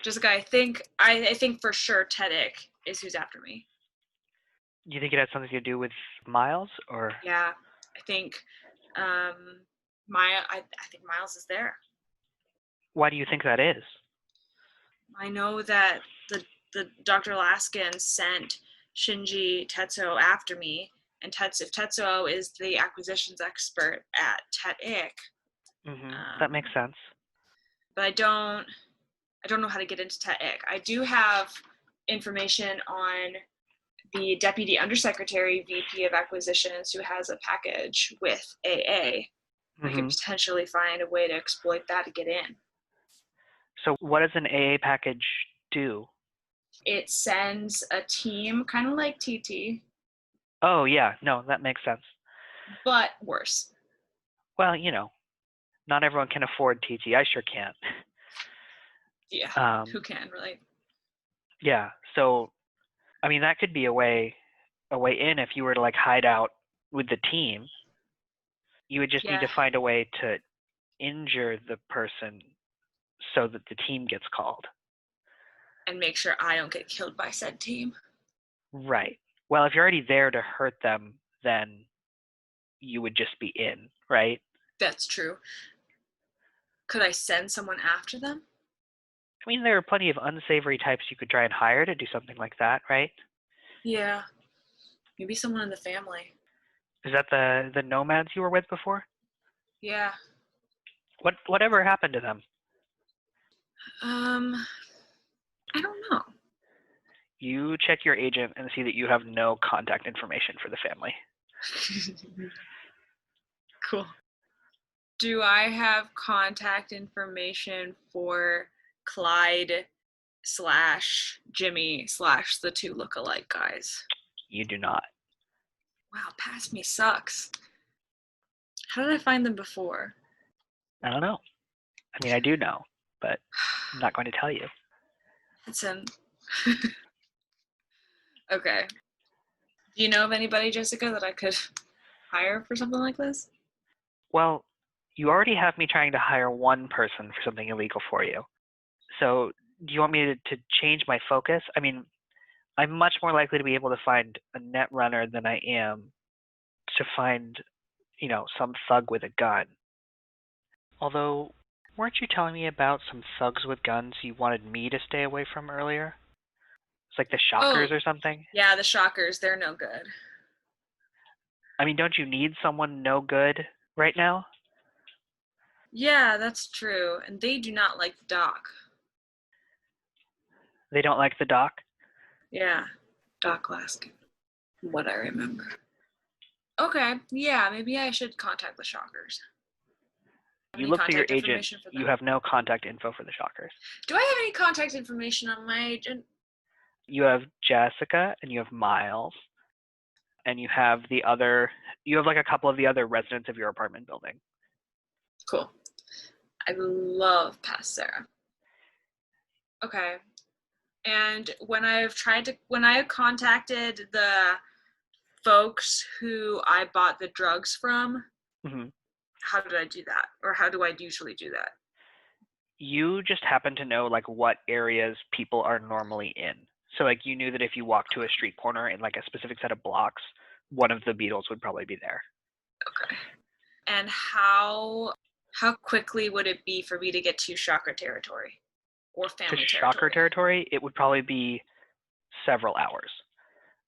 Jessica, I think for sure Tet-Ik is who's after me. You think it has something to do with Miles, or Yeah, I think I think Miles is there. why do you think that is? I know that the Dr. Laskin sent Shinji Tetsuo after me, and if Tetsuo is the acquisitions expert at Tet-Ik, That makes sense. but I don't know how to get into Tet-Ik. I do have information on the Deputy Undersecretary VP of Acquisitions who has a package with AA. I could potentially find a way to exploit that to get in. So what does an AA package do? It sends a team, kind of like TT, Oh, yeah. No, that makes sense. but worse. Well, not everyone can afford TT. I sure can't. Yeah, who can, really? Yeah. So, I mean, that could be a way in if you were to like hide out with the team. You would just need to find a way to injure the person so that the team gets called. And make sure I don't get killed by said team. Right. Well, if you're already there to hurt them, then you would just be in, right? That's true. Could I send someone after them? I mean, there are plenty of unsavory types you could try and hire to do something like that, right? Yeah. Maybe someone in the family. Is that the nomads you were with before? Yeah. Whatever happened to them? I don't know. You check your agent and see that you have no contact information for the family. Cool. Do I have contact information for Clyde / Jimmy / the two look-alike guys? You do not. Wow, past me sucks. How did I find them before? I don't know. I mean, I do know, but I'm not going to tell you. It's in. Okay. Do you know of anybody, Jessica, that I could hire for something like this? Well, you already have me trying to hire one person for something illegal for you. So do you want me to change my focus? I mean, I'm much more likely to be able to find a net runner than I am to find, some thug with a gun. Although, weren't you telling me about some thugs with guns you wanted me to stay away from earlier? It's like the Shockers or something? Yeah, the Shockers. They're no good. I mean, don't you need someone no good right now? Yeah, that's true. And they do not like the Doc. They don't like the Doc? Yeah, Doc Laskin. What I remember. Okay, yeah, maybe I should contact the Shockers. You look through your agent, you have no contact info for the Shockers. Do I have any contact information on my agent? You have Jessica, and you have Miles, and you have like a couple of the other residents of your apartment building. Cool. I love past Sarah. Okay. And when I have contacted the folks who I bought the drugs from, how did I do that? Or how do I usually do that? You just happen to know like what areas people are normally in. So like you knew that if you walked to a street corner in like a specific set of blocks, one of the Beatles would probably be there. Okay. And how quickly would it be for me to get to Shocker territory or family territory? To Shocker territory, it would probably be several hours.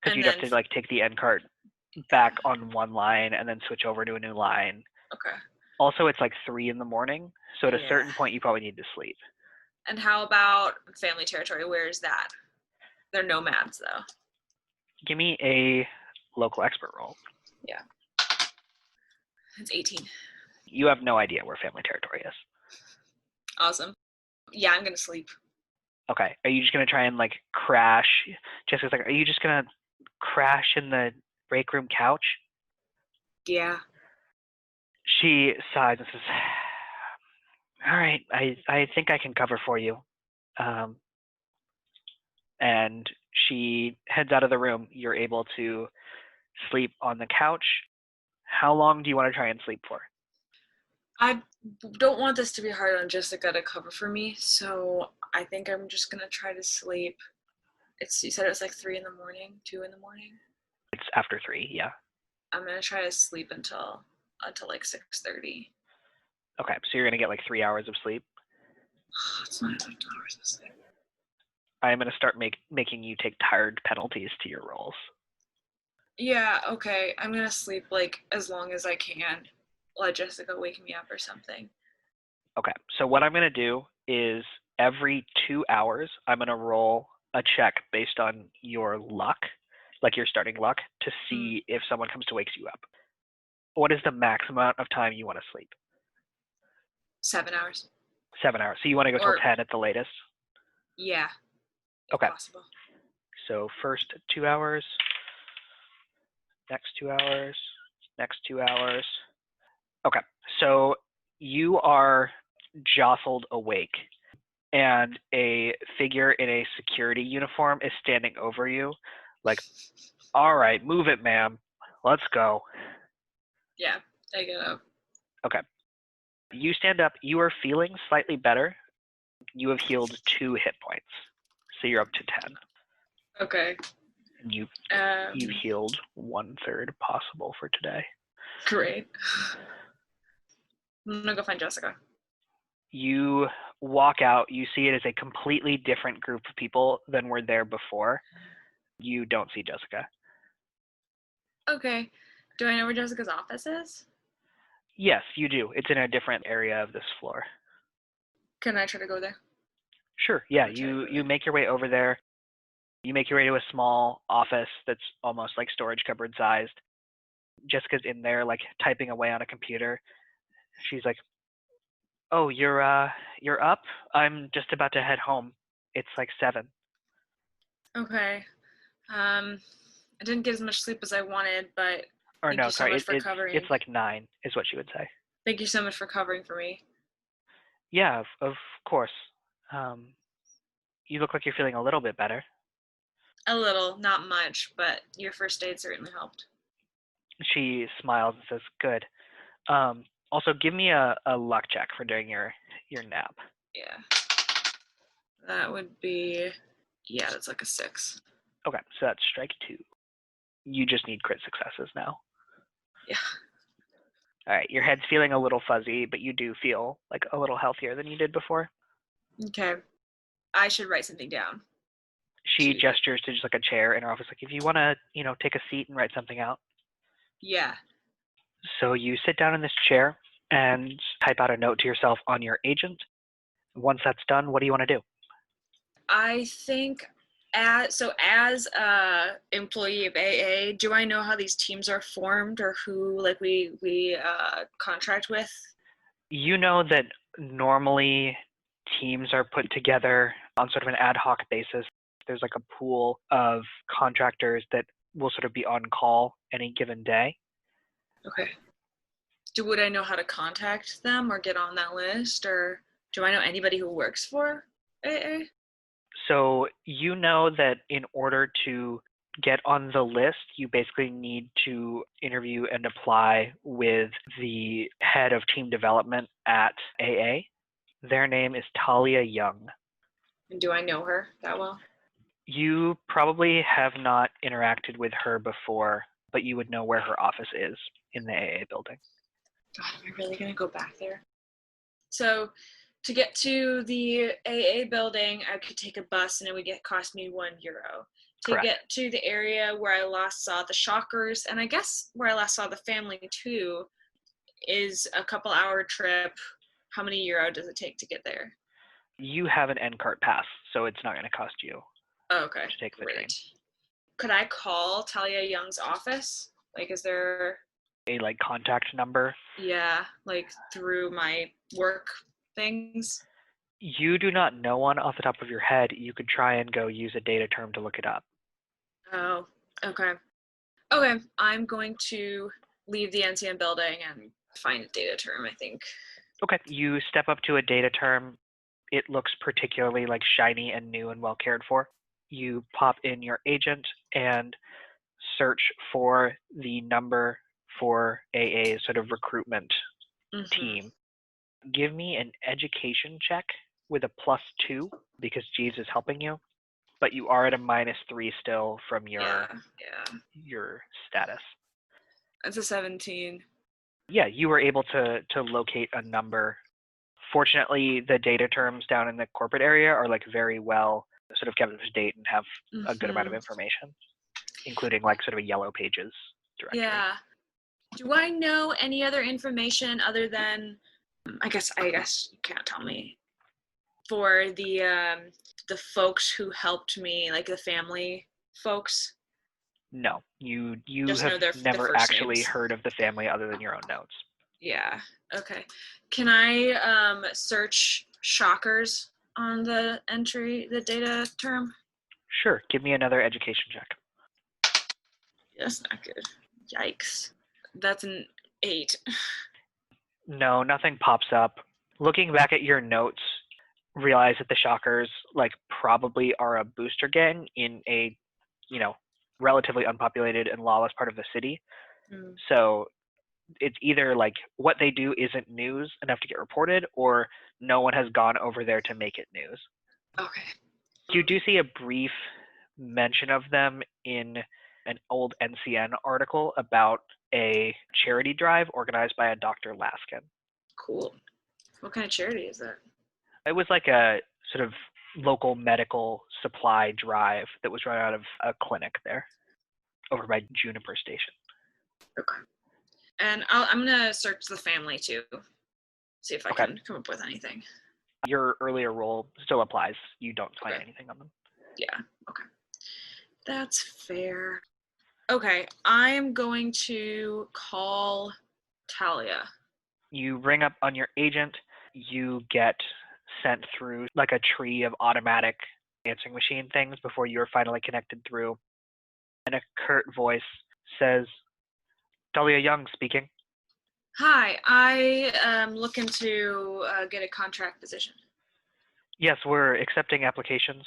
Because you'd have to like take the end cart back on one line and then switch over to a new line. Okay. Also, it's like 3 a.m, so at a certain point you probably need to sleep. And how about family territory? Where is that? They're nomads, though. Give me a local expert roll. Yeah. It's 18. You have no idea where family territory is. Awesome. Yeah, I'm going to sleep. Okay. Are you just going to try and like crash? Jessica's like, are you just going to crash in the break room couch? Yeah. She sighs and says, all right, I think I can cover for you. And she heads out of the room. You're able to sleep on the couch. How long do you want to try and sleep for? I don't want this to be hard on Jessica to cover for me, so I think I'm just going to try to sleep. You said it was like 3 in the morning, 2 in the morning? It's after 3, yeah. I'm gonna try to sleep until like 6:30. Okay, so you're gonna get like 3 hours of sleep. It's not enough hours of sleep. I am gonna start making you take tired penalties to your rolls. Yeah, okay. I'm gonna sleep like as long as I can. Let Jessica wake me up or something. Okay, so what I'm gonna do is every 2 hours, I'm gonna roll a check based on your luck, like your starting luck, to see if someone comes to wake you up. What is the max amount of time you want to sleep? 7 hours. 7 hours. So you want to go till 10 at the latest? Yeah. If Okay. possible. So first 2 hours, next 2 hours, next 2 hours. Okay, so you are jostled awake, and a figure in a security uniform is standing over you, like, all right, move it, ma'am. Let's go. Yeah, I get up. Okay. You stand up. You are feeling slightly better. You have healed 2 hit points, so you're up to 10. Okay. You've healed 1/3 possible for today. Great. I'm gonna go find Jessica. You walk out. You see it as a completely different group of people than were there before. You don't see Jessica. Okay. Do I know where Jessica's office is? Yes, you do. It's in a different area of this floor. Can I try to go there? Sure. Yeah, you make your way over there. You make your way to a small office that's almost like storage cupboard sized. Jessica's in there, like typing away on a computer. She's like, "Oh, you're up? I'm just about to head home. It's like 7." Okay. I didn't get as much sleep as I wanted, but Or thank no, you so sorry, much for covering. it's like 9 is what she would say. Thank you so much for covering for me. Yeah, of course. You look like you're feeling a little bit better. A little, not much, but your first aid certainly helped. She smiles and says, "Good." Also, give me a luck check for doing your nap. Yeah. That would be, yeah, that's like a 6. Okay, so that's strike 2. You just need crit successes now. Yeah. All right, your head's feeling a little fuzzy, but you do feel like a little healthier than you did before. Okay. I should write something down. She gestures to just like a chair in her office, like, if you want to, take a seat and write something out. Yeah. So you sit down in this chair and type out a note to yourself on your agent. Once that's done, what do you want to do? I think as a employee of AA, do I know how these teams are formed or who like we contract with? You know that normally teams are put together on sort of an ad hoc basis. There's like a pool of contractors that will sort of be on call any given day. Okay. Would I know how to contact them or get on that list, or do I know anybody who works for AA? So you know that in order to get on the list, you basically need to interview and apply with the head of team development at AA. Their name is Talia Young. And do I know her that well? You probably have not interacted with her before, but you would know where her office is in the AA building. God, am I really going to go back there? So to get to the AA building, I could take a bus and it would cost me €1. To Correct. get to the area where I last saw the Shockers, and I guess where I last saw the family too, is a couple hour trip. How many euro does it take to get there? You have an NCART pass, so it's not going to cost you Okay, to take the train. Could I call Talia Young's office? Like, is there a contact number? Yeah, like through my work things. You do not know one off the top of your head. You could try and go use a data term to look it up. Oh, okay. Okay, I'm going to leave the NCM building and find a data term, I think. Okay, you step up to a data term. It looks particularly shiny and new and well cared for. You pop in your agent and search for the number for AA's sort of recruitment team. Give me an education check with a +2 because Jeeves is helping you. but you are at a -3 still from Yeah. your status. It's a 17. Yeah, you were able to locate a number. Fortunately, the data terms down in the corporate area are like very well sort of kept up to date and have a good amount of information, including like sort of a yellow pages directory. Yeah. Do I know any other information other than I guess you can't tell me, for the folks who helped me, like the family folks? No, you Just know have their never first actually names. heard of the family other than your own notes. Yeah. Okay. Can I search shockers on the data term? Sure, give me another education check. That's not good. Yikes. That's an 8. No, nothing pops up. Looking back at your notes, realize that the Shockers like probably are a booster gang in a, relatively unpopulated and lawless part of the city. So it's either like what they do isn't news enough to get reported, or no one has gone over there to make it news. Okay. You do see a brief mention of them in an old NCN article about a charity drive organized by a Dr. Laskin. Cool. What kind of charity is that? It was like a sort of local medical supply drive that was run out of a clinic there over by Juniper Station. Okay. And I'm going to search the family too. See if I can come up with anything. Your earlier roll still applies. You don't find anything on them. Yeah. Okay. That's fair. Okay. I'm going to call Talia. You ring up on your agent. You get sent through like a tree of automatic answering machine things before you're finally connected through. And a curt voice says, Talia Young speaking. Hi, I am looking to get a contract position. Yes, we're accepting applications.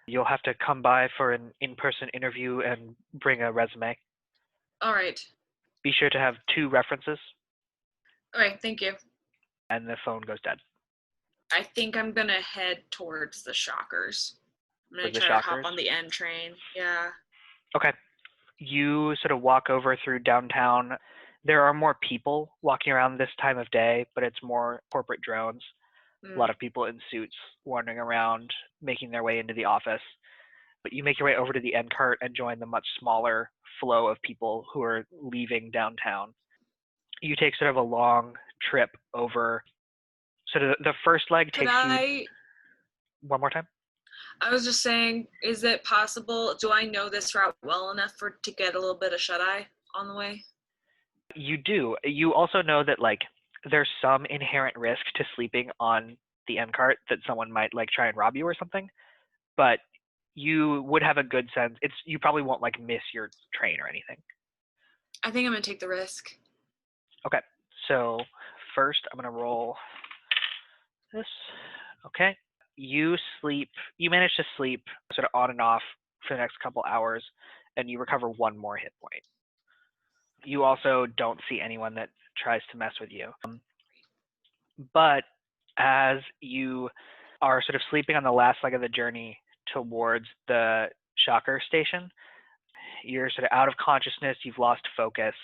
You'll have to come by for an in-person interview and bring a resume. All right. Be sure to have 2 references. All right, thank you. And the phone goes dead. I think I'm going to head towards the Shockers. I'm going to try to hop on the N train. Yeah. Okay. You sort of walk over through downtown. There are more people walking around this time of day, but it's more corporate drones. A lot of people in suits wandering around, making their way into the office. But you make your way over to the end cart and join the much smaller flow of people who are leaving downtown. You take sort of a long trip over. So the first leg takes you... One more time? I was just saying, is it possible, do I know this route well enough to get a little bit of shut-eye on the way? You do. You also know that like there's some inherent risk to sleeping on the end cart, that someone might like try and rob you or something, but you would have a good sense. You probably won't like miss your train or anything. I think I'm gonna take the risk. Okay, so first I'm gonna roll this. Okay, you manage to sleep sort of on and off for the next couple hours, and you recover 1 more hit point. You also don't see anyone that tries to mess with you. But as you are sort of sleeping on the last leg of the journey towards the Shocker station, you're sort of out of consciousness, you've lost focus.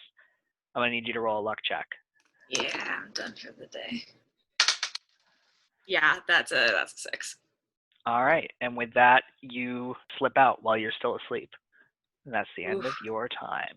I'm going to need you to roll a luck check. Yeah, I'm done for the day. Yeah, that's a 6. All right, and with that, you slip out while you're still asleep. And that's the end of your time.